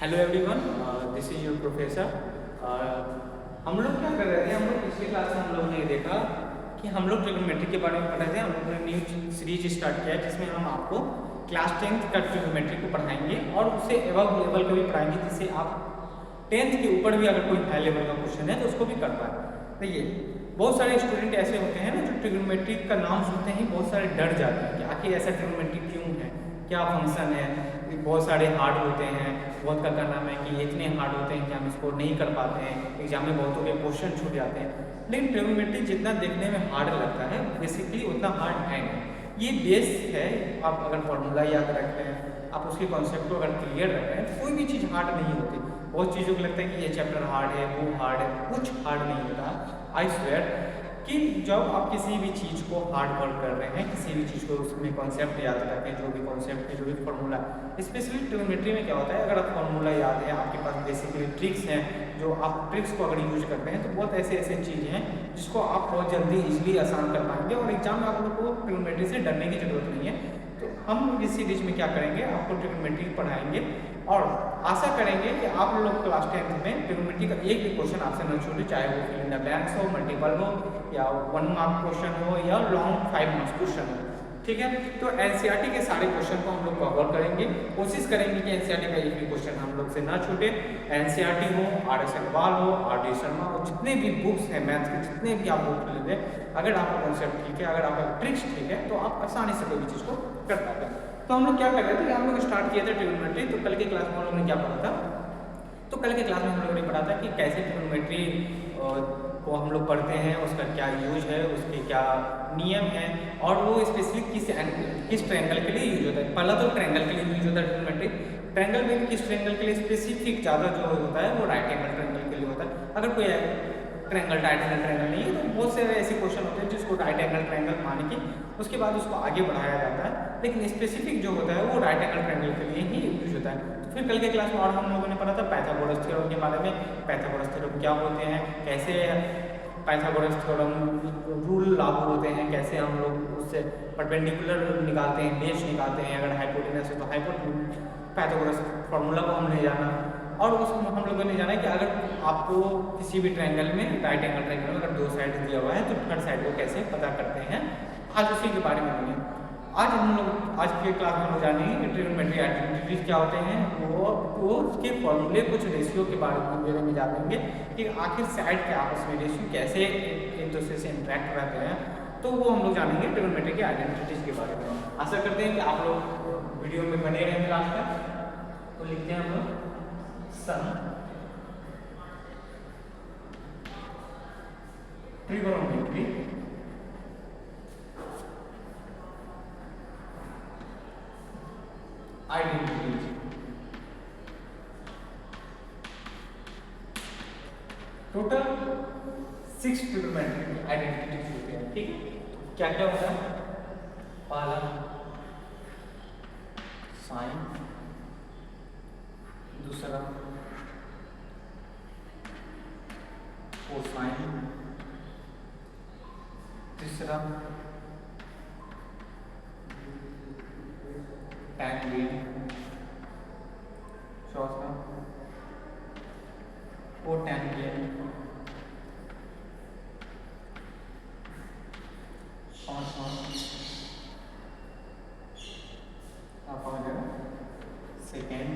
Hello everyone, this is your professor. हम लोग क्या कर रहे थे, हम लोग पिछली क्लास में हम लोग ने देखा कि हम लोग ट्रिग्नोमेट्री के बारे में पढ़ रहे थे। हम लोग ने न्यू सीरीज स्टार्ट किया है जिसमें हम आपको क्लास 10th का ट्रिग्नोमेट्री को पढ़ाएंगे और उससे एबव लेवल को भी पढ़ाएंगे, जिससे आप 10th के ऊपर भी अगर कोई हाई लेवल का क्वेश्चन है तो उसको भी कर पाए। देखिए, बहुत सारे स्टूडेंट ऐसे होते हैं ना जो ट्रिग्नोमेट्री का नाम सुनते ही बहुत सारे डर जाते हैं कि आखिर ऐसा ट्रिग्नोमेट्री क्यों है, क्या फंक्शन है। बहुत सारे हार्ड होते हैं, बहुत का नाम है कि इतने हार्ड होते हैं कि हम इसको नहीं कर पाते हैं, एग्जाम में बहुतों के क्वेश्चन छूट जाते हैं। लेकिन ट्रिग्नोमेट्री जितना देखने में हार्ड लगता है बेसिकली उतना हार्ड है नहीं। ये बेस है। आप अगर फॉर्मूला याद रख रहे हैं, आप उसके कॉन्सेप्ट को अगर क्लियर रख रहे हैं तो कोई भी चीज़ हार्ड नहीं होती। बहुत चीज़ों को लगता है कि ये चैप्टर हार्ड है, वो हार्ड है, कुछ हार्ड नहीं होता। आई स्वेयर कि जब आप किसी भी चीज़ को हार्ड वर्क कर रहे हैं, किसी भी चीज़ को उसमें कॉन्सेप्ट याद रखें, जो भी कॉन्सेप्ट है, जो भी फॉर्मूला, स्पेशली ट्रिग्नोमेट्री में क्या होता है, अगर आप फॉर्मूला याद है, आपके पास बेसिकली ट्रिक्स हैं, जो आप ट्रिक्स को अगर यूज करते हैं तो बहुत ऐसे ऐसे चीज़ें हैं जिसको आप बहुत जल्दी इजीली आसान कर पाएंगे और एग्जाम में आप लोग को ट्रिग्नोमेट्री से डरने की जरूरत नहीं है। तो हम इस सीरीज में क्या करेंगे, आपको ट्रिग्नोमेट्री पढ़ाएंगे और आशा करेंगे कि आप लोग क्लास 10th में ट्रिग्नोमेट्री का एक भी क्वेश्चन आपसे न छूटे, चाहे वो फिल इन द ब्लैंक्स हो, मल्टीपल हो, या 1 मार्क क्वेश्चन हो, या लॉन्ग 5 मार्क्स क्वेश्चन हो। ठीक है, तो एनसीईआरटी के सारे क्वेश्चन को हम लोग कवर करेंगे। कोशिश करेंगे कि एनसीईआरटी का एक भी क्वेश्चन हम लोग से ना छूटे। एनसीईआरटी हो, आर.एस. अग्रवाल हो, आर.डी. शर्मा हो, जितने भी बुक्स हैं मैथ्स के, जितने भी आप बुक ले लें, अगर आपका कॉन्सेप्ट ठीक है, अगर आपका ट्रिक्स ठीक है, तो आप आसानी से कोई भी चीज़ को कर पाते हैं। तो हम लोग क्या कर रहे थे, हम लोग स्टार्ट किए थे ट्रिग्नोमेट्री। तो कल के क्लास में हम लोग ने क्या पढ़ा था, तो कल के क्लास में हम लोगों ने पढ़ा था कि कैसे ट्रिग्नोमेट्री को हम लोग पढ़ते हैं, उसका क्या यूज है, उसके क्या नियम है, और वो स्पेशली किस ट्रायंगल के लिए यूज होता है। पहला तो ट्रायंगल के लिए यूज होता है ट्रिग्नोमेट्री। ट्रायंगल में किस ट्रायंगल के लिए स्पेसिफिक ज़्यादा जो होता है वो राइट एंगल ट्रायंगल के लिए होता है। अगर कोई ट्रायंगल राइट एंगल ट्रायंगल नहीं है तो बहुत से ऐसे क्वेश्चन होते हैं जिसको राइट एंगल ट्रायंगल मान के उसके बाद उसको आगे बढ़ाया जाता है, लेकिन स्पेसिफिक जो होता है वो राइट एंगल ट्रायंगल के लिए ही यूज होता है। तो फिर कल के क्लास में और हम लोगों ने पढ़ा था पाइथागोरस थ्योरम के बारे में। पाइथागोरस थ्योरम क्या होते हैं, कैसे पाइथागोरस थ्योरम रूल लागू होते हैं, कैसे हम लोग उससे परपेंडिकुलर निकालते हैं, बेस निकालते हैं, अगर हाइपोटेनस है तो पाइथागोरस फार्मूला को हमने जाना। और उसमें हम लोगों ने जाना कि अगर आपको किसी भी ट्रायंगल में राइट एंगल ट्रायंगल में अगर 2 साइड दिया हुआ है तो थर्ड साइड को कैसे पता करते हैं, आज उसी के बारे में जानेंगे। आज के क्लास में हम लोग जानेंगे कि ट्रिग्नोमेट्री आइडेंटिटीज क्या होते हैं, वो उसके फॉर्मूले, कुछ रेशियो के बारे में जानेंगे कि आखिर साइड के आपस में रेशियो कैसे एक दूसरे से इंटरेक्ट रहते हैं। तो वो हम लोग जानेंगे ट्रिग्नोमेट्री के आइडेंटिटीज के बारे में। आशा करते हैं कि आप लोग वीडियो में बने रहें क्लास तक। तो लिखते हैं हम लोग some trigonometry identities. Total 6 trigonometry identities होते हैं। ठीक है, क्या क्या होता है, पहला साइन, दूसरा कोसाइन, तीसरा टैंजेंट, चौथा कोटैंजेंट, पांचवा आप आ जाए सेकेंड,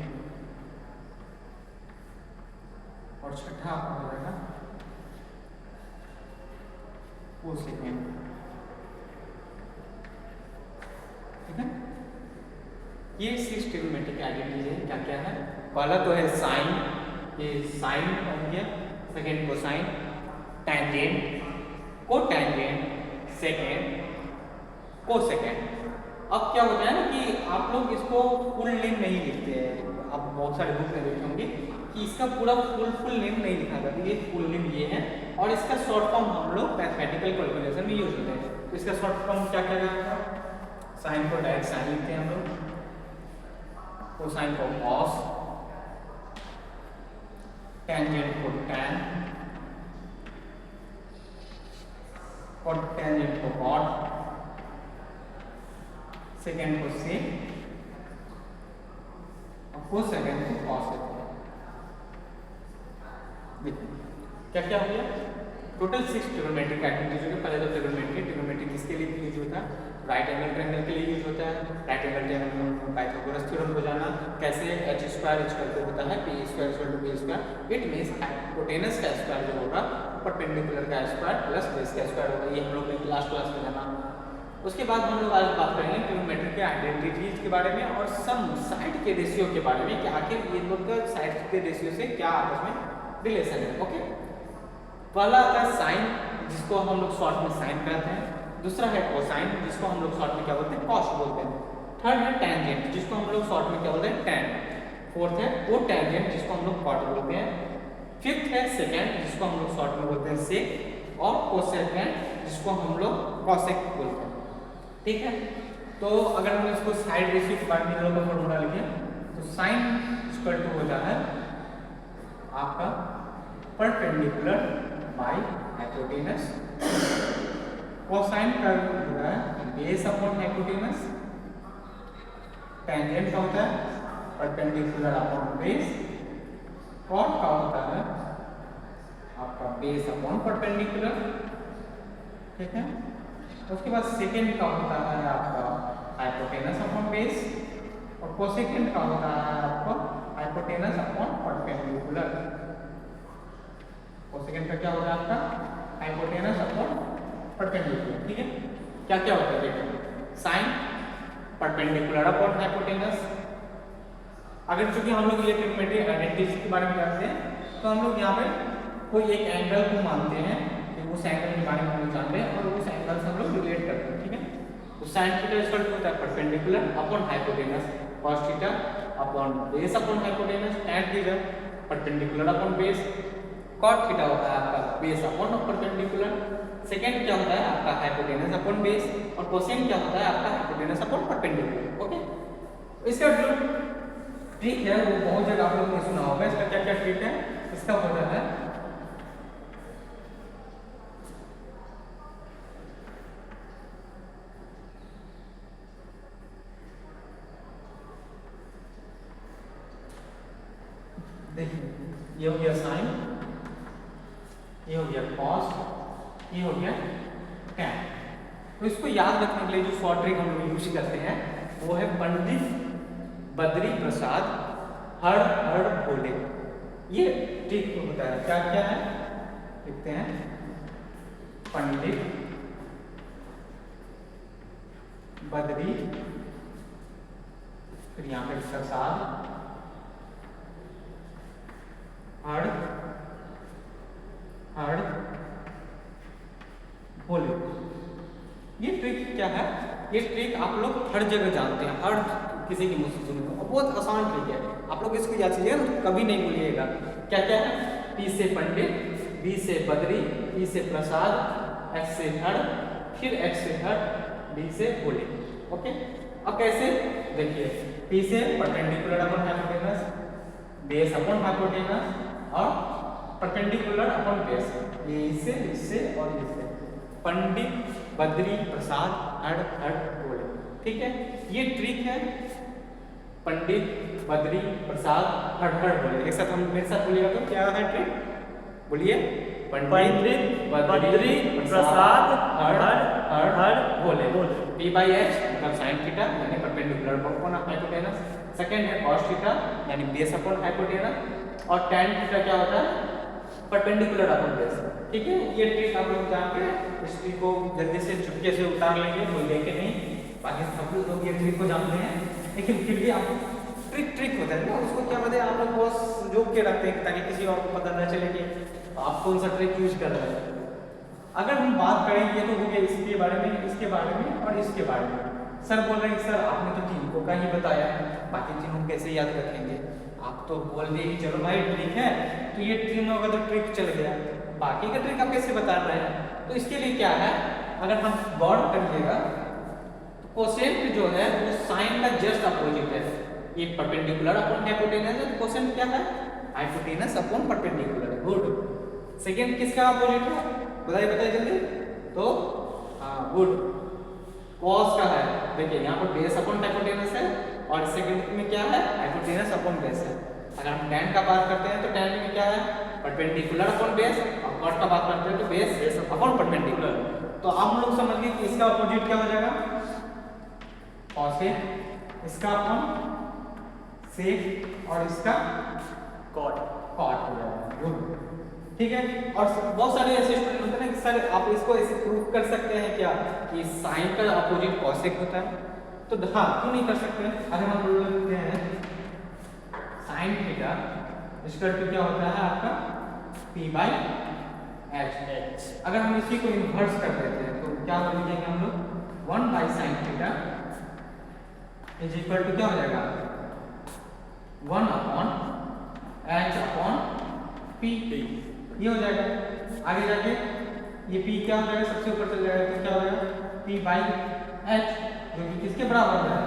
और छठा आपका हो जाएगा वो सेकेंड। ठीक है, ये 6 ट्रिग्नोमेट्रिक आइडेंटिटीज है। क्या क्या है, पहला तो है साइन, ये साइन हो गया, second cosine, tangent, cotangent, second, cosecant. अब क्या होता है ना कि आप लोग इसको फुल नेम नहीं लिखते हैं। आप बहुत सारे बुक में देखे होंगे कि इसका पूरा फुल नेम नहीं लिखा जाता, ये फुल नेम ये है, और इसका शॉर्ट फॉर्म हम लोग मैथमेटिकल कैलकुलेशन में यूज होते हैं। तो इसका शॉर्ट फॉर्म क्या क्या जाएगा, साइन को डायरेक्ट साइन लिखते हैं हम लोग, कोसाइन को कॉस, टैंजेंट को टैन, और टैंजेंट को कॉट, सेकेंड को सेक, और कोसेकेंड को कॉसेक। क्या क्या हो गया, टोटल 6 ट्रिग्नोमेट्रिक आइडेंटिटीज हो गए। पहले तो ट्रिग्नोमेट्री किसके लिए यूज होता है, राइट एंगल ट्रायंगल के लिए यूज होता है। राइट एंगल ट्रायंगल में पाइथागोरस थ्योरम को जाना कैसे, h स्क्वायर इक्वल टू होता है p square equal to b square. It means hypotenuse का स्क्वायर जो होगा परपेंडिकुलर का स्क्वायर प्लस बेस का स्क्वायर होगा। ये हम लोग ने लास्ट क्लास में जाना। उसके बाद हम लोग आज बात करेंगे ट्रिग्नोमेट्री के आइडेंटिटीज के बारे में और सम साइड के रेशियो के बारे में कि आखिर ये लोग का साइड के रेशियो से क्या आपस में रिलेशन है। ओके, पहला आता है साइन, जिसको हम लोग शॉर्ट में साइन कहते हैं। दूसरा है कोसाइन, जिसको हम लोग शॉर्ट में क्या बोलते हैं, कॉस बोलते हैं। थर्ड है टेंजेंट, जिसको हम लोग शॉर्ट में क्या बोलते हैं, टेन। फोर्थ है कोटेंजेंट, जिसको हम लोग कॉट बोलते हैं। फिफ्थ है सेकेंड, जिसको हम लोग शॉर्ट में बोलते हैं सेक। और कोसेकेंड, जिसको हम लोग कॉसेक बोलते हैं। ठीक है, तो अगर हम इसको साइड रेशियो के बारे में इन लोगों का फॉर्मूला लिखें तो साइन इक्वल टू होता है आपका परपेंडिकुलर बाय हाइपोटेनस। कोसाइन का होता है बेस अपॉन हाइपोटेनस। टेंजेंट का होता है परपेंडिकुलर अपॉन बेस। कॉट का होता है आपका बेस अपॉन परपेंडिकुलर। ठीक है, उसके बाद सेकेंड का होता है आपका हाइपोटेनस अपॉन बेस। और कोसेकेंड का होता है आपका हाइपोटेनस अपॉन परपेंडिकुलर। कोसेकेंड का क्या होता है आपका हाइपोटेनस अपॉन परपेंडिकुलर। ठीक है, क्या क्या होता है देखिए, साइन परपेंडिकुलर अपॉन हाइपोटेनस। अगर चूंकि हम लोग ये ट्रिग्नोमेट्री आइडेंटिटीज के बारे में जानते हैं तो हम लोग यहाँ पे कोई एक एंगल को मानते हैं कि उस एंगल के बारे में हम लोग जानते हैं और उस एंगल से हम लोग रिलेट करते हैं। ठीक है, तो साइन थीटा इक्वल टू होता है perpendicular upon hypotenuse. Cos theta upon base upon hypotenuse. Tan theta perpendicular upon base. Cot theta होता है आपका बेस अपॉन परपेंडिकुलर। सेकेंड क्या होता है आपका हाइपोटेनस अपॉन बेस। और कोसेन क्या होता है आपका हाइपोटेनस अपॉन परपेंडिकुलर। ओके, इसका जो ट्रिक है वो बहुत जगह आप लोगों ने सुना होगा। इसका क्या क्या ट्रिक है, इसका होता है देखिए, ये हो गया साइन, ये हो गया कॉस, ये हो गया टैन। तो इसको याद रखने के लिए जो शॉर्ट ट्रिक हम लोग यूज करते हैं वो है पंडित बद्री प्रसाद हर हर भोले। ये ट्रिक होता है। क्या क्या है लिखते हैं, पंडित बद्री, फिर यहाँ पे प्रसाद हर हर भोले। ये ट्रिक क्या है, ये ट्रिक आप लोग हर जगह जानते हैं, हर किसी की मुंह से सुने हो, और बहुत आसान ट्रिक है। आप लोग इसको याद कीजिएगा तो कभी नहीं भूलिएगा। क्या क्या है, पी से पंडित, बी से बद्री, ई से प्रसाद, एक्स से हर, फिर एक्स से हर, डी से भोले। ओके, अब कैसे देखिए, पी से perpendicular upon hypotenuse, base upon hypotenuse और परपेंडिकुलर अपॉन बेस। ये इससे और इससे पंडित बद्री प्रसाद हर हर भोले। ठीक है, ये ट्रिक है पंडित बद्री प्रसाद हर हर भोले। एक साथ हम मेरे साथ बोलिएगा तो क्या है ट्रिक, बोलिए, पंडित बद्री प्रसाद हर हर हर भोले। पी बाई एच मतलब साइन थीटा यानी परपेंडिकुलर अपॉन हाइपोटेनस। सेकेंड है कॉस थीटा यानी बेस अपॉन हाइपोटेनस। और टैन थीटा क्या होता है, परपेंडिकुलर अपॉन बेस। ठीक है, ये ट्रिक आप लोग जान के इस ट्रिक को जल्दी से चुपके से उतार लेंगे, भूलेंगे नहीं। बाकी सब लोग ये ट्रिक को जानते हैं, लेकिन फिर भी आप ट्रिक होता है ना, उसको क्या बोलते हैं आप लोग बहुत जोक के रखते हैं ताकि किसी और को पता न चले कि आप कौन सा ट्रिक यूज कर रहे हैं। अगर हम बात करें, ये तो हो गया इसके बारे में, इसके बारे में और इसके बारे में। सर बोल रहे हैं सर आपने तो तीनों का ही बताया, बाकी तीनों कैसे याद रखेंगे। आप तो बोल दिए चलो भाई ट्रिक है, तो ये तीनों का तो ट्रिक चल गया, बाकी का ट्रिक आप कैसे बता रहे हैं। तो इसके लिए क्या है, अगर हम गौर करिएगा तो कोसेंट जो है वो साइन का जस्ट अपोजिट है। ये परपेंडिकुलर अपॉन हाइपोटेनस है, तो कोसेंट क्या है, hypotenuse upon perpendicular. Good. Second किसका अपोजिट है, बताइए जल्दी। तो हाँ गुड, कॉस का है। देखिए यहाँ पर बेस अपॉन हाइपोटेनस है और सेकंड में क्या है, हाइपोटेनस अपॉन बेस है। अगर हम टैन का बात करते हैं तो टैन में क्या है, परपेंडिकुलर अपॉन बेस, और कॉट का बात करते हैं तो बेस अपॉन परपेंडिकुलर। तो हम लोग समझ गए कि इसका अपोजिट क्या हो जाएगा, कॉसेक, इसका अपॉन सेक, और इसका कॉट हो जाएगा। गुड, ठीक है। और बहुत सारे ऐसे स्टूडेंट होते हैं ना कि सर आप इसको ऐसे प्रूव कर सकते हैं क्या कि साइन का अपोजिट कॉसेक होता है, तो हाँ, क्यों नहीं कर सकते। अगर हम लोग लिखते हैं साइन थीटा इक्वल टू क्या होता है आपका p/h। अगर हम इसी को इन्वर्स कर देते हैं तो क्या लिखेंगे हम लोग 1/sin theta is equal to क्या हो जाएगा 1/h/p, ये हो जाएगा। आगे जाके ये p क्या हो जाएगा, सबसे ऊपर चल जाएगा तो क्या हो जाएगा p/h, जो कि किसके बराबर है,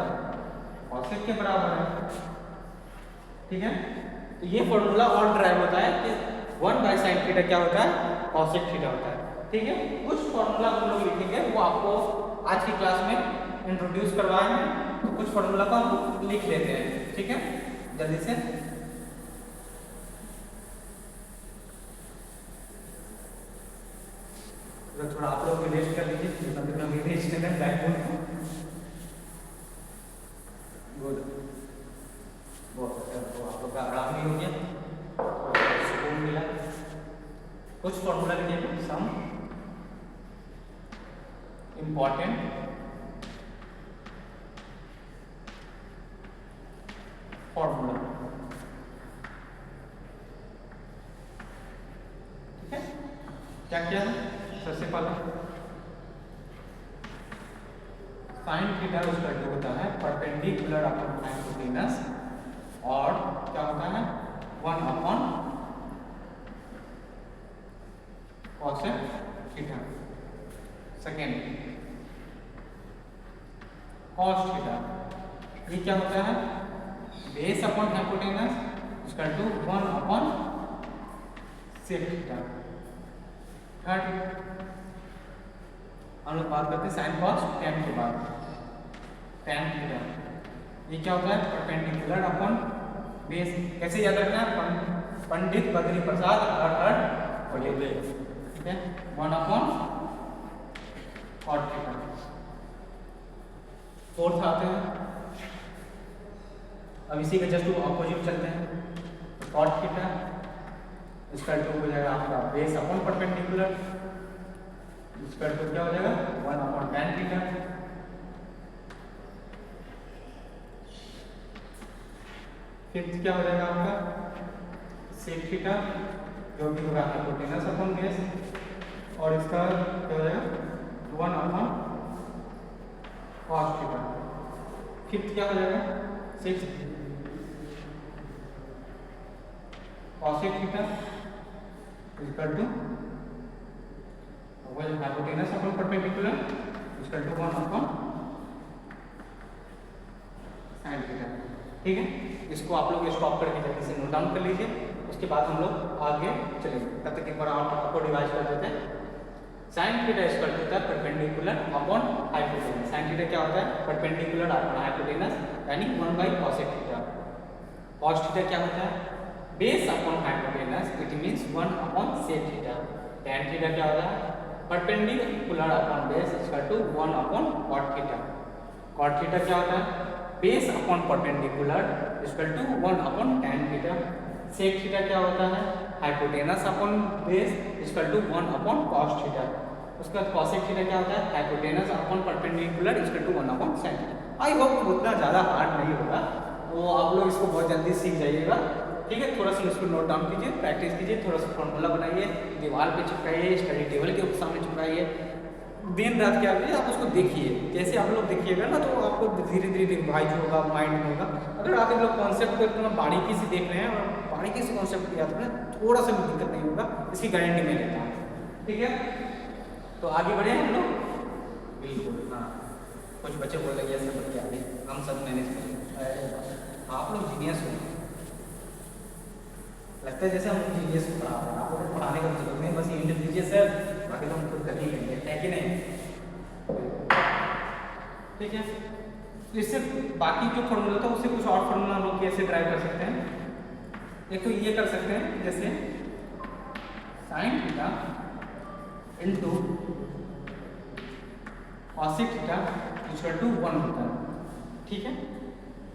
कॉसेक के बराबर है, ठीक है। तो ये फॉर्मूला और ड्राइव होता है कि 1/sin थीटा क्या होता है, कॉसेक थीटा होता है, ठीक है। कुछ फॉर्मूला हम लोग लिखेंगे, वो आपको आज की क्लास में इंट्रोड्यूस करवाए हैं, तो कुछ फॉर्मूला को हम लिख लेते हैं, ठीक है, जल्दी से। तो थोड़ा आप लोग रेस्ट कर लीजिए, मतलब अभी रेस्ट करना है बैकबोन को। गुड, बहुत अच्छा, तो आप लोग का आराम भी हो गया, सुकून मिला। कुछ फॉर्मूला लिखिए, सम इम्पॉर्टेंट फॉर्मूला, ठीक है। क्या क्या है, सबसे पहले साइन थीटा उसका जो होता है परपेंडिकुलर अपॉन हाइपोटेनस, और क्या होता है 1/cosec theta. Second cos theta, ये क्या होता है बेस अपॉन हाइपोटेनस इसका टू 1/sec थीटा। थर्ड हम लोग बात करते हैं साइन कॉस tan के बाद, tan थीटा, ये क्या होता है परपेंडिकुलर अपॉन बेस। कैसे याद रखना है, पंडित बद्री प्रसाद हर बोले, ठीक है, 1/cot थीटा। फोर्थ आते हैं, अब इसी के जस्ट ऑपोजिट चलते हैं, cot थीटा इसका टू हो जाएगा आपका बेस अपॉन परपेंडिकुलर, इसका टू क्या हो जाएगा 1/tan थीटा। फिफ्थ क्या हो जाएगा आपका सेक थीटा, जो कि होगा हाइपोटेनस अपॉन बेस, और इसका क्या हो जाएगा 1/cos थीटा। फिफ्थ क्या हो जाएगा sixth cosec theta equal to hypotenuse upon perpendicular equal to 1/sin theta, ठीक है। इसको आप लोग स्टॉप करके जल्दी से नोट डाउन कर लीजिए, उसके बाद हम लोग आगे चलेंगे। तब तक एक बार आपको रिवाइज कर देते हैं। साइन थीटा इक्वल टू होता है perpendicular upon hypotenuse. Sine theta क्या होता है परपेंडिकुलर अपॉन हाइपोटेनस, यानी 1/cosec थीटा। cos थीटा क्या होता है base upon hypotenuse, it means 1/sec theta. tan theta क्या होता है perpendicular upon base equal to 1/cot theta. cot theta क्या होता है base upon perpendicular equal to 1/tan theta. sec theta क्या होता है hypotenuse upon base equal to 1/cos theta. उसके बाद cosec थीटा क्या होता है hypotenuse upon perpendicular equal to 1/sin theta. I hope उतना ज़्यादा हार्ड नहीं होगा, तो आप लोग इसको बहुत जल्दी सीख जाइएगा, ठीक है। थोड़ा सा इसको नोट डाउन कीजिए, प्रैक्टिस कीजिए, थोड़ा सा फॉर्मूला बनाइए, दीवार पे चिपकाइए, स्टडी टेबल के सामने चिपकाइए, दिन रात क्या करिए आप उसको देखिए। जैसे आप लोग देखिएगा ना तो आपको धीरे धीरे रिवाइज होगा, माइंड में होगा। अगर आप लोग कॉन्सेप्ट को इतना बारीकी से देख रहे हैं और बारीकी से कॉन्सेप्ट को याद करें, थोड़ा सा भी दिक्कत नहीं होगा, इसकी गारंटी मैं लेता हूँ, ठीक है। तो आगे बढ़े हम लोग, बिल्कुल। हाँ, कुछ बच्चे बोल रहे हैं सब आगे हम सब मैनेज करें। आप लोग जीनियस हो, लगता है जैसे हम जीनियस को पढ़ा रहे हैं, आप लोग पढ़ाने का जरूरत नहीं, बस इंटर दीजिए सर, बाकी तो हम खुद कर ही लेंगे, है कि नहीं, ठीक है। तो इससे बाकी जो फॉर्मूला था उससे कुछ और फॉर्मूला हम लोग कैसे ड्राइव कर सकते हैं। एक तो ये कर सकते हैं, जैसे sine theta into cosec theta equal to 1 होता है। ठीक है,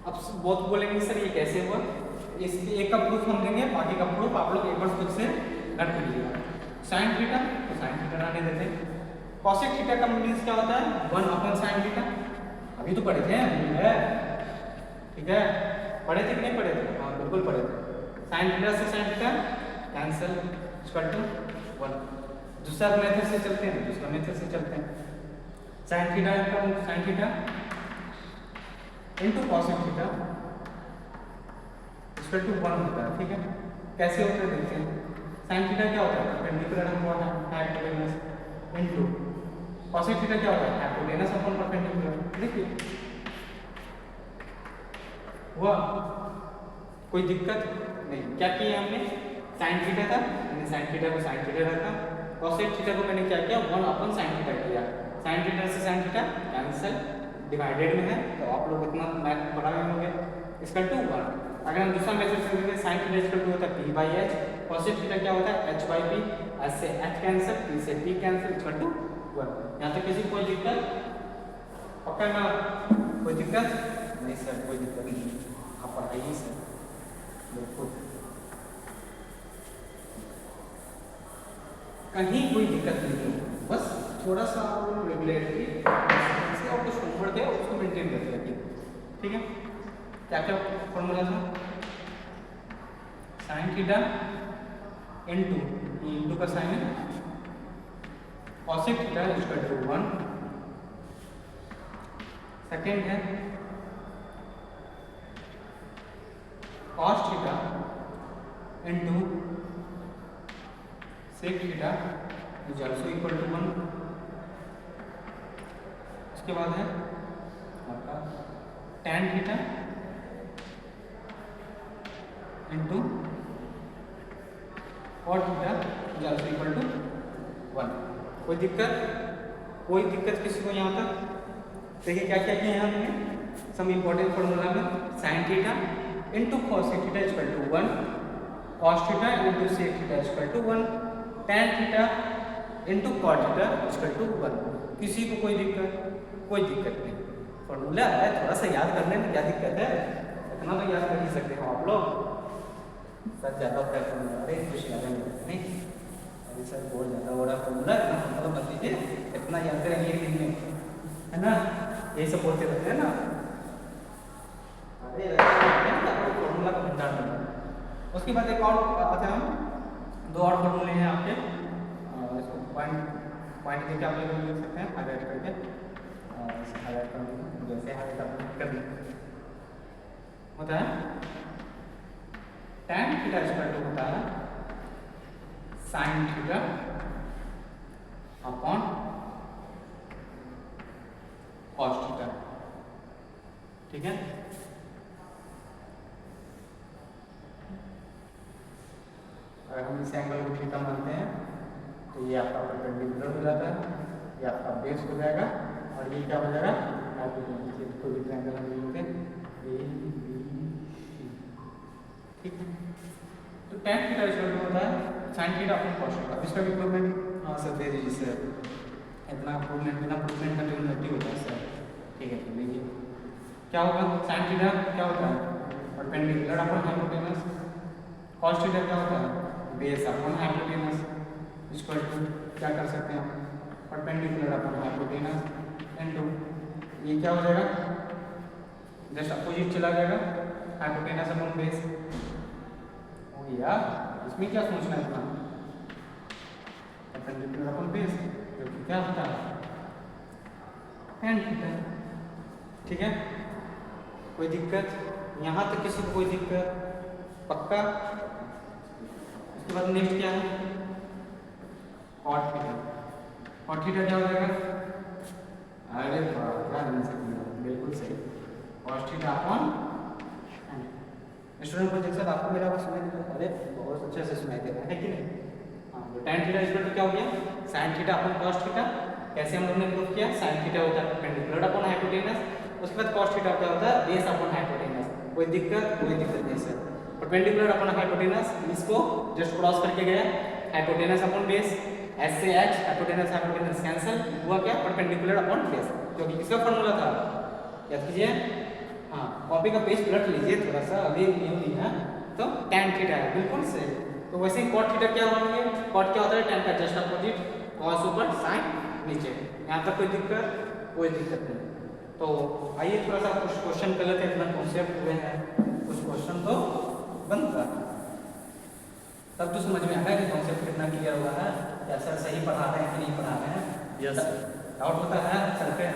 अब बहुत बोलेंगे सर ये कैसे हुआ, इसके एक का प्रूफ हम देंगे, बाकी का प्रूफ आप लोग एक बार खुद से कर लीजिएगा। साइन थीटा तो साइन थीटा रहने देते हैं, कॉसेक थीटा का मीन्स क्या होता है 1 अपन साइन थीटा, अभी तो पढ़े थे है, ठीक है, पढ़े थे कि नहीं पढ़े थे, हाँ बिल्कुल पढ़े थे। साइन थीटा से sine theta cancel equal to 1। दूसरा मेथड से चलते हैं, दूसरा मेथड से चलते हैं, साइन थीटा का sine theta into cosec theta equal to 1 होता है। ठीक है, कैसे होता है देखते हैं। साइन थीटा क्या होता है परपेंडिकुलर हमको हाइपोटेनस इनटू कॉसेक थीटा क्या होता है हाइपोटेनस अपॉन परपेंडिकुलर। देखिए हुआ, कोई दिक्कत नहीं। क्या किया हमने, साइन थीटा था, मैंने साइन थीटा को साइन थीटा रखा, कॉसेक थीटा को मैंने क्या किया 1 अपन साइन थीटा किया। साइन थीटा से साइन थीटा कैंसिल, डिवाइडेड में है तो आप लोग इतना मैथ पढ़ा हुए होंगे इसका 2 1। अगर हम दूसरा मेथड से देखें, साइन थीटा इक्वल टू होता है p by h, cosec theta क्या होता है h बाई p, h से h कैंसिल, p से p कैंसिल इक्वल टू 1। यहाँ तक किसी को कोई दिक्कत, पक्का ना, कोई दिक्कत नहीं सर, कोई दिक्कत नहीं, आप पढ़ाइए सर बिल्कुल, कहीं कोई दिक्कत नहीं है, बस थोड़ा सा रेगुलरिटी और कुछ होमवर्क है उसको मेंटेन करके रखिए। ठीक है, क्या क्या फॉर्मूला था, साइन थीटा इंटू का साइन है cosec theta equal to 1। Second है cos theta into sec theta is also equal to 1। उसके बाद है आपका tan theta into cot theta is also equal to 1। कोई दिक्कत, कोई दिक्कत किसी को यहाँ तक? देखिए क्या क्या किया यहाँ हमने, सम इम्पोर्टेंट फॉर्मूला में sine theta into cosec theta equal to 1, cos theta into sec theta equal to 1, tan theta into cot theta equal to 1। किसी को कोई दिक्कत? कोई दिक्कत नहीं, फॉर्मूला है, थोड़ा सा याद करने में क्या दिक्कत है, इतना तो याद कर ही सकते हो आप लोग। सर ज़्यादा होता है फॉर्मूला, अरे कुछ याद नहीं, अरे सर बहुत ज़्यादा हो रहा है फॉर्मूला, इतना मतलब बता दीजिए, इतना याद करेंगे एक दिन में, है ना, यही सब बोलते रहते हैं ना। अरे फॉर्मूला का भंडार बना। उसके बाद एक और आते हैं हम, दो और फॉर्मूले हैं आपके, इसको पॉइंट देके आप लोग लिख सकते हैं, हाईलाइट करके, हाईलाइट कर देंगे, जैसे हाईलाइट आप कर देंगे होता है tan थीटा इक्वल टू होता है sine theta upon cos theta. ठीक है, अगर हम इस एंगल को थीटा मानते हैं तो ये आपका परपेंडिकुलर हो जाता है, ये आपका बेस हो जाएगा, और ये क्या हो जाएगा हाइपोटेनस। कोई भी ट्रायंगल हम लेंगे ए बी सी, ठीक है। तो tan थीटा इक्वल टू होता है sin theta upon cos theta. इसका भी प्रूवमेंट, हाँ सर दे दीजिए सर, इतना प्रूवमेंट बिना प्रूवमेंट का ट्रिग्नोमेट्री होता है सर। ठीक है, तो देखिए क्या होगा, sin थीटा क्या होता है perpendicular upon hypotenuse, cos theta क्या होता है base upon hypotenuse equal to क्या कर सकते हैं हम परपेंडिकुलर अपॉन हाइपोटेनस इनटू ये क्या हो जाएगा, जस्ट अपोजिट चला जाएगा, हाइपोटेनस अपॉन बेस हो गया। इसमें क्या सोचना है इतना, परपेंडिकुलर अपॉन बेस जो कि क्या होता है tan थीटा। ठीक है, कोई दिक्कत यहाँ तक, किसी को कोई दिक्कत, पक्का? उसके बाद नेक्स्ट क्या है cot थीटा। cot थीटा क्या हो जाएगा, अरे वाह क्या नहीं सकते, बिल्कुल सही, cos theta upon student projection. आपको मेरा बात सुनाई दे रहा है? अरे बहुत अच्छे से सुनाई दे रहा है कि नहीं? हाँ, तो tan थीटा इक्वल टू क्या हो गया sin theta upon cos theta. कैसे हम लोगों ने प्रूव किया, sin थीटा होता है परपेंडिकुलर अपॉन हाइपोटेनस, उसके बाद cos थीटा क्या होता है बेस अपॉन हाइपोटेनस। कोई दिक्कत? कोई दिक्कत नहीं सर, परपेंडिकुलर अपॉन हाइपोटेनस, इसको जस्ट क्रॉस करके गया, हाइपोटेनस अपॉन बेस, एच से एच, हाइपोटेनस कैंसिल हुआ क्या, परपेंडिकुलर अपॉन बेस, जो कि किसका फॉर्मूला था, याद कीजिए। हाँ, कॉपी का पेज पलट लीजिए थोड़ा सा, अभी न्यू नहीं है तो tan थीटा है, बिल्कुल सही। तो वैसे ही cot थीटा क्या होंगे, cot क्या होता है, tan का जस्ट अपोजिट, cos ऊपर sin नीचे। यहाँ तक कोई दिक्कत नहीं। तो आइए थोड़ा सा कुछ क्वेश्चन कर लेते हैं, इतना कॉन्सेप्ट हुए हैं, कुछ क्वेश्चन तो बनता है, तब तो समझ में आएगा कि कॉन्सेप्ट कितना क्लियर हुआ है, क्या सर सही पढ़ा रहे हैं कि नहीं पढ़ा रहे हैं। Yes sir. डाउट होता है सर पे,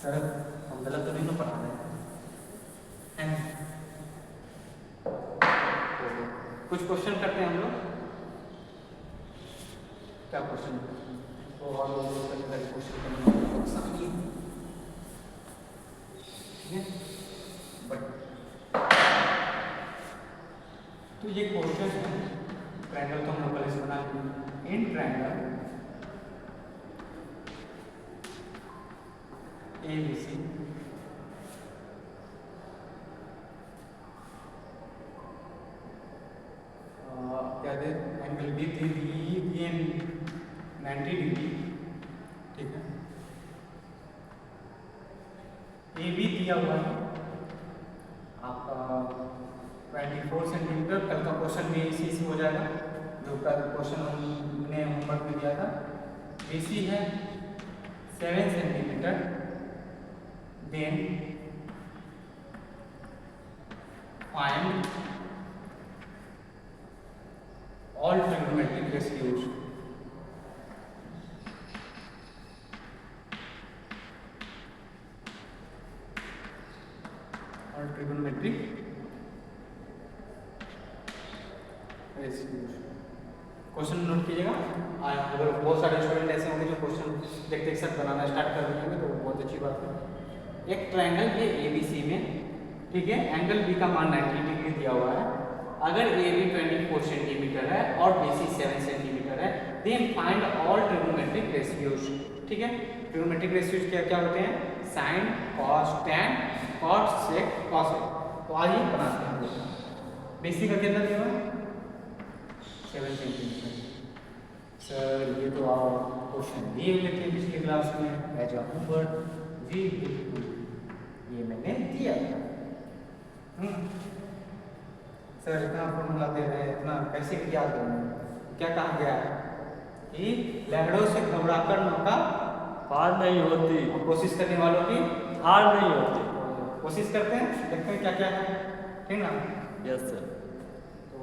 सर हम गलत तो नहीं पढ़ा रहे हैं। कुछ क्वेश्चन करते हैं हम लोग। क्या क्वेश्चन, और क्वेश्चन करने बट तो ये क्वेश्चन है, ट्रायंगल तो हम लोग पहले से बना, इन ट्रायंगल ABC क्या दे, एंगल बी दे दिए 90 डिग्री, ठीक है। ए बी दिया हुआ है आपका 24 सेंटीमीटर, कल का क्वेश्चन भी इसी से हो जाएगा, जो कल क्वेश्चन हमने होमवर्क में दिया था। BC है 7 centimetre, then find all trigonometric ratios, all trigonometric ratios। Question note कीजिएगा, अगर बहुत सारे स्टूडेंट ऐसे होंगे जो क्वेश्चन देखते एक साथ बनाना स्टार्ट कर देंगे तो बहुत अच्छी बात है। एक ट्रायंगल है ABC में, ठीक है, एंगल B का मान 90 डिग्री दिया हुआ है, अगर AB 24 सेंटीमीटर है और BC 7 सेंटीमीटर है, then find all trigonometric ratios, ठीक है। ट्रिगोनोमेट्रिक रेशियोज क्या क्या होते हैं, sine, cos, tan, cot, sec, cosec. तो आइए बनाते हैं। BC का कितना दिया हुआ है, 7 सेंटीमीटर। सर ये तो आप क्वेश्चन दिए हुए थे पिछले क्लास में, एज ऊपर जी बिल्कुल ये मैंने दिया था। सर इतना फॉर्मूला दे रहे हैं, इतना कैसे याद करेंगे। क्या कहा गया है कि लहरों से घबराकर नौका पार नहीं होती, कोशिश करने वालों की हार नहीं होती। कोशिश करते हैं, देखते हैं क्या क्या है, ठीक ना। Yes sir. तो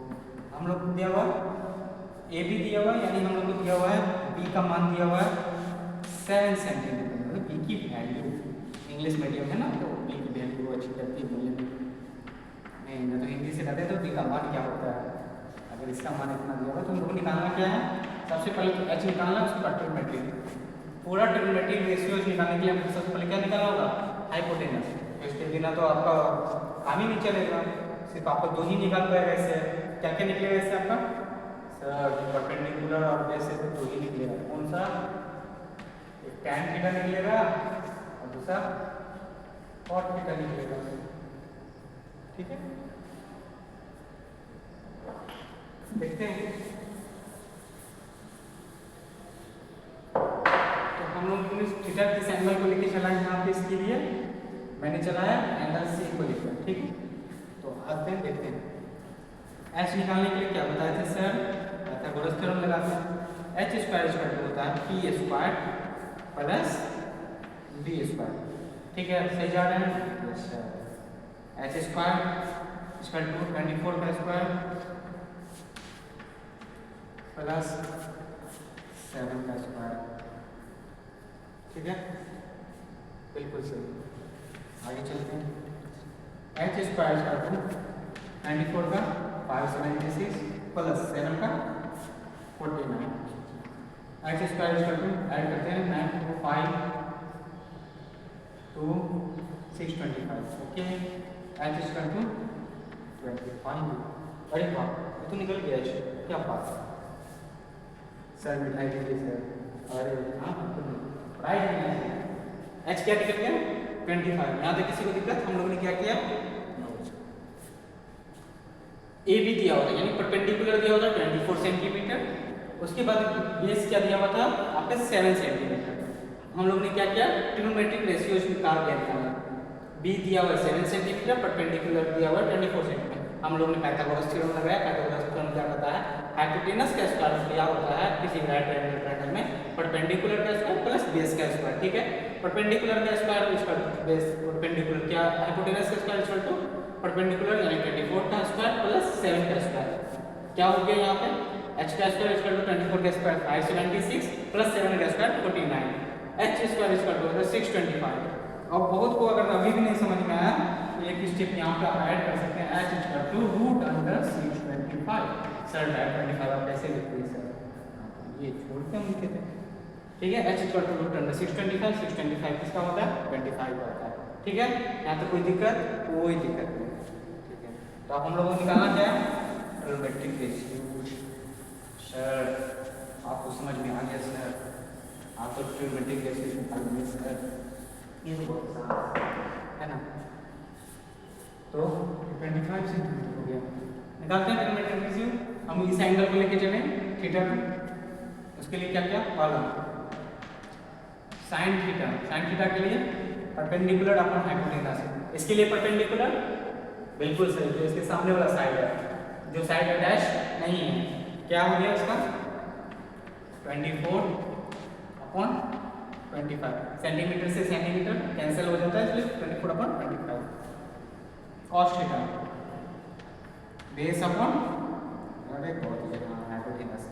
हम लोग को दिया हुआ AB दिया हुआ है, यानी हम लोग को दिया हुआ है B का मान दिया हुआ है 7 सेंटीमीटर, मतलब B की वैल्यू, इंग्लिश मीडियम है ना तो B की वैल्यू अच्छी लगती है बोलने में, नहीं तो हिंदी से कहते हैं तो B का मान क्या होता है। अगर इसका मान इतना दिया हुआ तो हमको निकालना क्या है, सबसे पहले तो H निकालना, उसके बाद ट्रिग्नोमेट्रिक, पूरा ट्रिग्नोमेट्रिक रेशियोज निकालने के लिए हमको सबसे पहले क्या निकालना होगा, हाइपोटेनस। तो इसके बिना तो आपका काम ही नहीं चलेगा, सिर्फ आपको दो ही निकाल पाएगा इससे। क्या क्या निकलेगा इससे आपका, सर परपेंडिकुलर और बेस से दो ही निकलेगा, कौन सा, एक tan थीटा निकलेगा और दूसरा cot थीटा निकलेगा, ठीक है। देखते हैं, तो हम लोग ने थीटा किस एंगल को लेके चला है यहाँ पे, इसके लिए मैंने चलाया एंगल C को लेकर, ठीक है। तो आते हैं देखते हैं, H निकालने के लिए क्या बताए थे सर, पाइथागोरस थ्योरम लगाते हैं। H स्क्वायर होता है P square plus B square, ठीक है, सही जा रहे हैं। H स्क्वायर इक्वल टू 24 का स्क्वायर प्लस 7 का स्क्वायर, ठीक है, बिल्कुल सही। आगे चलते हैं। H स्क्वायर इक्वल टू 94 का 576 प्लस 7 का 49। H square equal to add करते हैं 925 to 625, okay. H equal to 25। अरे वाह, ये तो निकल गया H, क्या बात है सर, मिठाई दीजिए सर। अरे हाँ पढ़ाई है, H क्या निकल गया 25। यहाँ तक किसी को दिक्कत, हम लोगों ने क्या किया, ए भी दिया होता है, यानी परपेंडिकुलर दिया होता है 24 सेंटीमीटर। उसके बाद बेस क्या दिया हुआ था आपका 7 सेंटीमीटर। हम लोग ने क्या किया, ट्रिग्नोमेट्रिक रेशियो निकाल के रखा। बी दिया हुआ 7 सेंटीमीटर, परपेंडिकुलर दिया हुआ 24 सेंटीमीटर। हम लोग ने पाइथागोरस थ्योरम लगाया। पाइथागोरस थ्योरम क्या कहता है, हाइपोटेनस का स्क्वायर दिया होता है किसी राइट एंगल ट्रायंगल में, परपेंडिकुलर का स्क्वायर प्लस बेस का स्क्वायर। ठीक है, परपेंडिकुलर का स्क्वायर इसका बेस, परपेंडिकुलर क्या, हाइपोटेनस का स्क्वायर इक्वल टू परपेंडिकुलर यानी 24 का स्क्वायर प्लस 7 का स्क्वायर। क्या हो गया यहाँ पे, h का स्क्वायर इक्वल टू 24 का स्क्वायर 576 प्लस 7 का square 49, h square equal to 625। और बहुत को अगर अभी भी नहीं समझ में आया तो एक स्टेप यहाँ पे ऐड कर सकते हैं, h equal to root under 625। Sir direct 25 आप कैसे लिखते हैं सर, ये छोड़ के हम लिखते हैं। ठीक है, h equal to root under 625, 625 किसका होता है 25 होता है। ठीक है, यहाँ तो कोई दिक्कत नहीं। ठीक है, तो अब हम लोगों को निकालना क्या है, ट्रिग्नोमेट्रिक रेशियो। सर आपको समझ में आ गया सर, आप तो ट्रिग्नोमेट्रिक रेशियो निकाल लेंगे सर, ये तो बहुत आसान है ना। तो 25 सेंटीमीटर हो गया, निकालते हैं ट्रिग्नोमेट्रिक रेशियो। हम इस एंगल को लेके चलें थीटा पे, उसके लिए क्या क्या कॉलम साइन थीटा के लिए परपेंडिकुलर अपॉन हाइपोटेनस। इसके लिए परपेंडिकुलर बिल्कुल सही, जो इसके सामने वाला साइड है, जो साइड डैश नहीं है, क्या हो गया इसका 24 अपॉन 25। सेंटीमीटर से सेंटीमीटर कैंसिल हो जाता है, इसलिए 24 upon 25 cos theta base upon hypotenuse.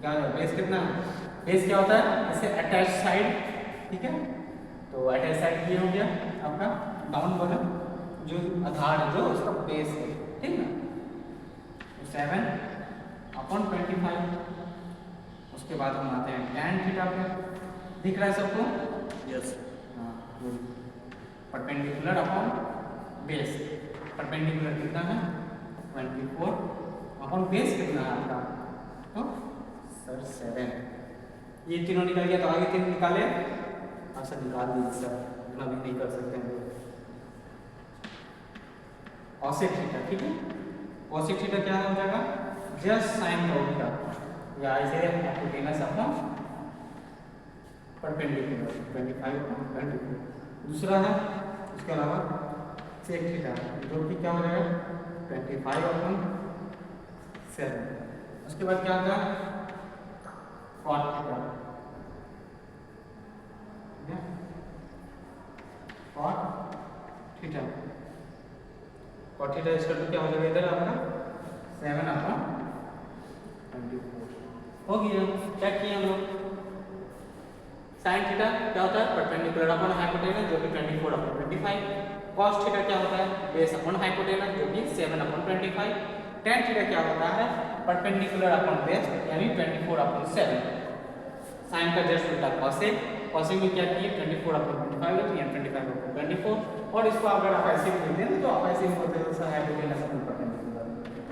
क्या होगा बेस कितना, बेस क्या होता है, इससे अटैच साइड। ठीक है, तो अटैच साइड ये हो गया आपका डाउन वाला जो आधार है, जो उसका बेस है। ठीक ना, 7 अपॉन 25। उसके बाद हम आते हैं tan थीटा पे, दिख रहा है सबको, यस हाँ, परपेंडिकुलर अपॉन बेस। परपेंडिकुलर कितना है 24 अपॉन बेस कितना है आपका, तो सर 7। ये तीनों निकल गया, तो आगे तीन निकाले, हाँ सर निकाल दीजिए सर, इतना भी नहीं कर सकते हैं। कॉसेक थीटा, ठीक है, कॉसेक थीटा क्या हो जाएगा, जस्ट साइन का उल्टा, या इसे हाइपोटेनस अपॉन परपेंडिकुलर 25 अपॉन 24। दूसरा है उसके अलावा सेक थीटा, जो कि क्या हो जाएगा 25 अपॉन 7। उसके बाद क्या होगा कॉट थीटा, ठीक है, कॉट थीटा। कॉट थीटा इसका क्या हो जाएगा इधर आपका 7 अपॉन 24 हो गया। क्या किए हम लोग, साइन थीटा क्या होता है परपेंडिकुलर अपॉन हाइपोटेनस, जो कि 24 अपॉन 25। कॉस थीटा क्या होता है बेस अपॉन हाइपोटेनस, जो कि 7 अपॉन 25। tan थीटा क्या होता है परपेंडिकुलर अपॉन बेस, यानी 24 अपॉन 7। साइन का जस्ट उल्टा कॉसेक, कॉसेक में क्या किए 24 अपॉन 25 है, 25 अपॉन 24। और इसको अगर आप ऐसे लिख दें तो आप ऐसे बोलते हो sir hypotenuse upon perpendicular,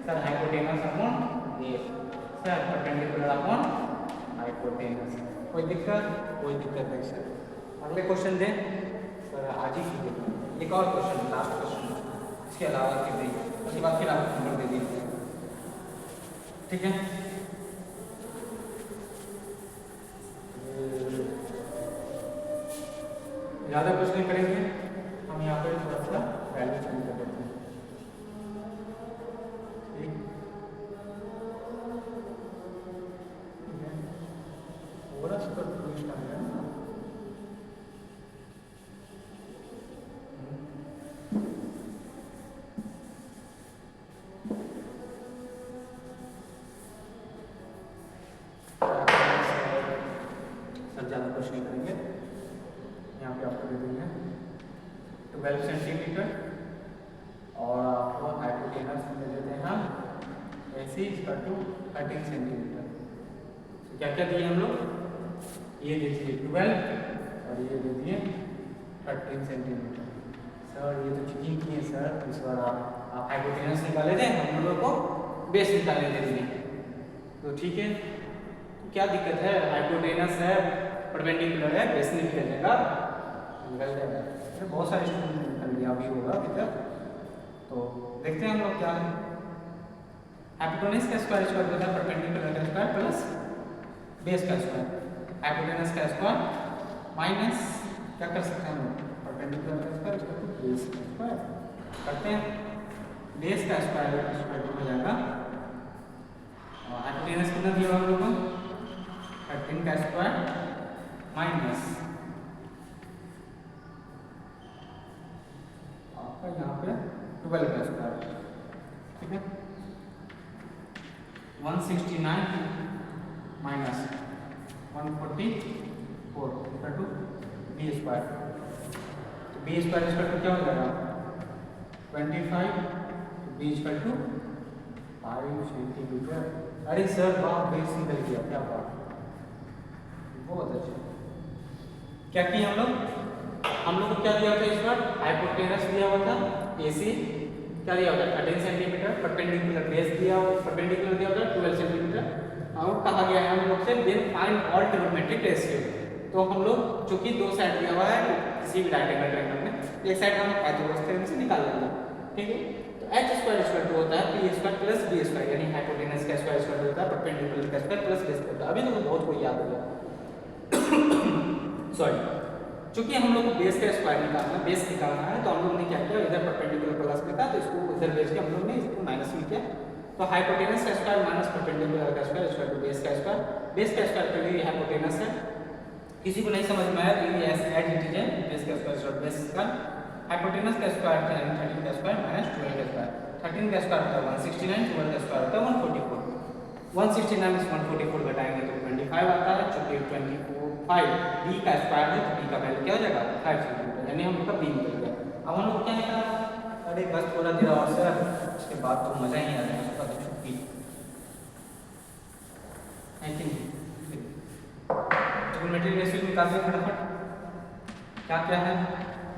sir hypotenuse upon base, sir perpendicular upon hypotenuse. कोई दिक्कत नहीं सर। अगले क्वेश्चन दें सर, आज ही कीजिए एक और क्वेश्चन, लास्ट क्वेश्चन, इसके अलावा फिर नहीं, उसके बाद फिर आप नंबर दे दीजिए। ठीक है, ज़्यादा कुछ नहीं करेंगे हम, यहाँ पे थोड़ा सा वैल्यू चेंज कर देते हैं। ठीक है, थोड़ा सा तो ट्विस्ट आ गया ना, सर ज़्यादा कुछ नहीं करेंगे। यहाँ पे आपको दे देंगे 12 सेंटीमीटर और आपको हाइपोटेनस दे देते हैं हम ऐसे इसका 13 सेंटीमीटर। तो क्या क्या दिए हम लोग, ये दे दिए 12 और ये दे दिए 13 सेंटीमीटर। सर ये तो चीटिंग किए सर, इस बार आप हाइपोटेनस निकाले थे, हम लोगों को बेस निकाले दे दिए। तो ठीक है, तो क्या दिक्कत है, हाइपोटेनस है परपेंडिकुलर है, बेस नहीं निकल जाएगा, निकल जाएगा। बहुत सारे स्टूडेंट निकल गया अभी होगा अभी तक। तो देखते हैं हम लोग क्या है, हाइपोटेनस का स्क्वायर होता है परपेंडिकुलर का स्क्वायर प्लस बेस का स्क्वायर। हाइपोटेनस का स्क्वायर माइनस क्या कर सकते हैं हम लोग, परपेंडिकुलर का स्क्वायर इसका तो बेस का स्क्वायर करते हैं। बेस का स्क्वायर हो जाएगा, हाइपोटेनस कितना दिया हम लोगों को 13 का स्क्वायर माइनस आपका यहाँ पे 12 का स्क्वायर, ठीक है। 169 minus 144 equal to B square. तो बी स्क्वायर इक्वल टू क्या हो जाएगा 25, बी इक्वल टू 5 सेंटीमीटर। अरे सर वाह बेस निकल गया, क्या बात, बहुत अच्छा। क्या किया हम लोग को क्या दिया होता है इस बार, हाइपोटेनस दिया हुआ था AC क्या दिया होता है 13 सेंटीमीटर, परपेंडिकुलर बेस दिया हुआ, परपेंडिकुलर दिया होता है 12 सेंटीमीटर। और कहा गया है हम लोग से then find all trigonometric ratio. तो हम लोग चूंकि दो साइड दिया हुआ है किसी भी राइट एंगल ट्रायंगल में, एक साइड हम पाइथागोरस थ्योरम से निकाल लेंगे, ठीक है। तो h स्क्वायर इक्वल टू होता है p square plus b square, यानी हाइपोटेनस का स्क्वायर इक्वल होता है परपेंडिकुलर का स्क्वायर प्लस बेस का। अभी तो बहुत कोई याद हो गया सॉरी, चूंकि हम लोग को बेस का स्क्वायर निकालना है, बेस निकालना है, तो हम लोग ने क्या किया इधर परपेंडिकुलर प्लस में था तो इसको इधर बेस के हम लोग ने इसको माइनस में किया। तो हाइपोटेनस का स्क्वायर माइनस परपेंडिकुलर का स्क्वायर इक्वल टू बेस का स्क्वायर। बेस का स्क्वायर के लिए हाइपोटेनस है, किसी को नहीं समझ में आया तो ये ऐसे एड इट है, बेस का स्क्वायर इक्वल बेस का हाइपोटेनस का स्क्वायर 13 का स्क्वायर माइनस 12 का स्क्वायर। 13 का स्क्वायर होता है 169, 12 का स्क्वायर होता है 144। 169 में 144 घटाएंगे तो 25 आता है, चूंकि 25 b का स्क्वायर है तो b का वैल्यू क्या हो जाएगा 5 सेंटीमीटर, यानी हम लोग का b निकल गया। अब हम लोग क्या निकाला, अरे बस थोड़ा देर और सर, उसके बाद तो मजा ही आ जाएगा, उसका तो छुट्टी है कि नहीं। ट्रिग्नोमेट्रिक रेशियो निकालते हैं फटाफट। क्या क्या है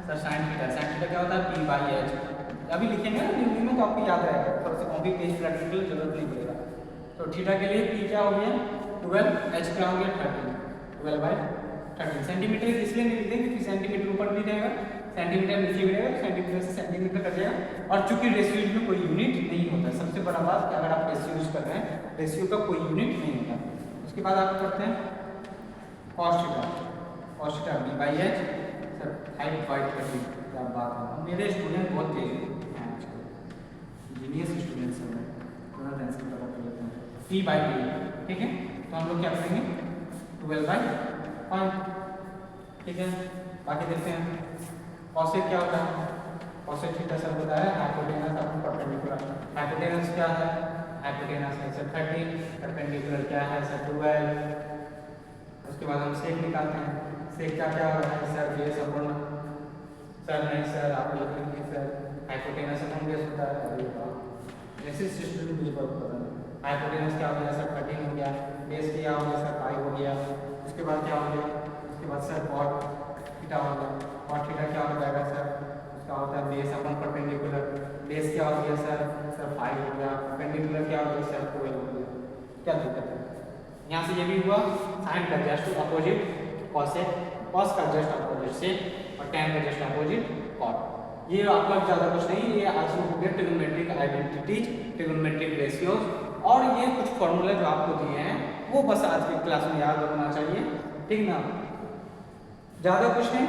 सर, साइन थीटा क्या होता है p/h। अभी लिखेंगे ना हिंदी में तो आपको याद रहेगा, थोड़ा सा कॉपी पेस्ट करने की जरूरत नहीं पड़ेगा। तो थीटा के लिए p क्या हो गया 12, h क्या हो गया 13, 12/13 सेंटीमीटर। इसलिए नहीं लिखेंगे क्योंकि सेंटीमीटर ऊपर भी रहेगा, सेंटीमीटर नीचे भी रहेगा, सेंटीमीटर से सेंटीमीटर कट जाएगा। और चूंकि रेशियो में कोई यूनिट नहीं होता, सबसे बड़ा बात कि अगर आप रेशियो यूज कर रहे हैं, रेशियो का कोई यूनिट नहीं होता। उसके बाद आप करते हैं cos थीटा b/h सर 5/30। क्या बात है, मेरे स्टूडेंट बहुत तेज हैं आजकल, जीनियस स्टूडेंट्स हैं, थोड़ा टेंशन पता कर लेते हैं। p/t, ठीक है। तो हम लोग क्या करेंगे 12/5, ठीक है। बाकी देखते हैं कॉसेक क्या होता है, कॉसेक थीटा सर बताया हाइपोटेनस अपन परपेंडिकुलर, हाइपोटेनस क्या है, हाइपोटेनस है सर 13, परपेंडिकुलर क्या है सर 12। उसके बाद हम सेक निकालते हैं, सेक क्या क्या हो रहा है सर बेस अपन, सर नहीं सर आप लिखेंगे सर हाइपोटेनस अपन बेस होता है। अरे वाह ऐसे स्टूडेंट मुझे बहुत पता है। हाइपोटेनस क्या हो गया सर 13 हो गया, बेस क्या हो गया सर 5 हो गया। उसके बाद क्या हो गया, उसके बाद सर cot थीटा हो गया, cot थीटा क्या हो जाएगा सर, उसका होता है बेस अपन परपेंडिकुलर, बेस क्या हो गया सर 5 हो गया, परपेंडिकुलर क्या हो गया सर 12 हो गया। क्या दिक्कत है, यहाँ से ये भी हुआ साइन का जस्ट अपोजिट कॉसेक, कॉस का जस्ट अपोजिट सेक और टैन का जस्ट अपोजिट कॉट। ये आपका ज़्यादा कुछ नहीं, ये आज हो गया ट्रिग्नोमेट्रिक आइडेंटिटीज, ट्रिग्नोमेट्रिक रेशियोज, और ये कुछ फॉर्मूला जो आपको दिए हैं वो बस आज की क्लास में याद रखना चाहिए, ठीक ना। ज़्यादा कुछ नहीं,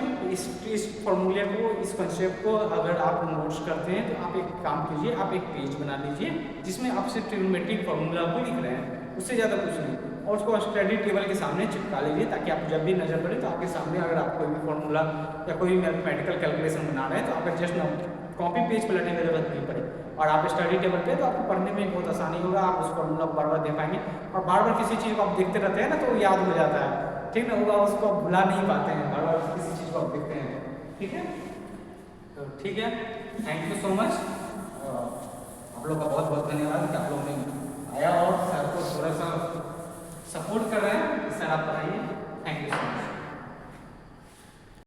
इस फॉर्मूले को, इस कंसेप्ट को अगर आप नोट्स करते हैं तो आप एक काम कीजिए, आप एक पेज बना लीजिए जिसमें आप सिर्फ ट्रिग्नोमेट्रिक फॉर्मूला को लिख रहे हैं, उससे ज़्यादा कुछ नहीं, और उसको स्टडी टेबल के सामने चिपका लीजिए ताकि आप जब भी नजर पड़े तो आपके सामने अगर आप कोई भी फॉर्मूला या कोई भी मैथमेटिकल कैलकुलेशन बना रहे हैं तो आपका जस्ट कॉपी पेज पलटने की जरूरत नहीं पड़े, और आप स्टडी टेबल पे तो आपको पढ़ने में बहुत आसानी होगा, आप उस फॉर्मूला को बार बार देख पाएंगे, और बार बार किसी चीज़ को आप देखते रहते हैं ना तो याद हो जाता है, ठीक ना, होगा उसको भुला नहीं पाते हैं, बार बार किसी चीज़ को आप देखते हैं, ठीक है। तो ठीक है, थैंक यू सो मच, आप लोग का बहुत बहुत धन्यवाद कि आप लोगों ने आया और सर को थोड़ा सा सपोर्ट कर रहे हैं, सर आप पढ़ाइए।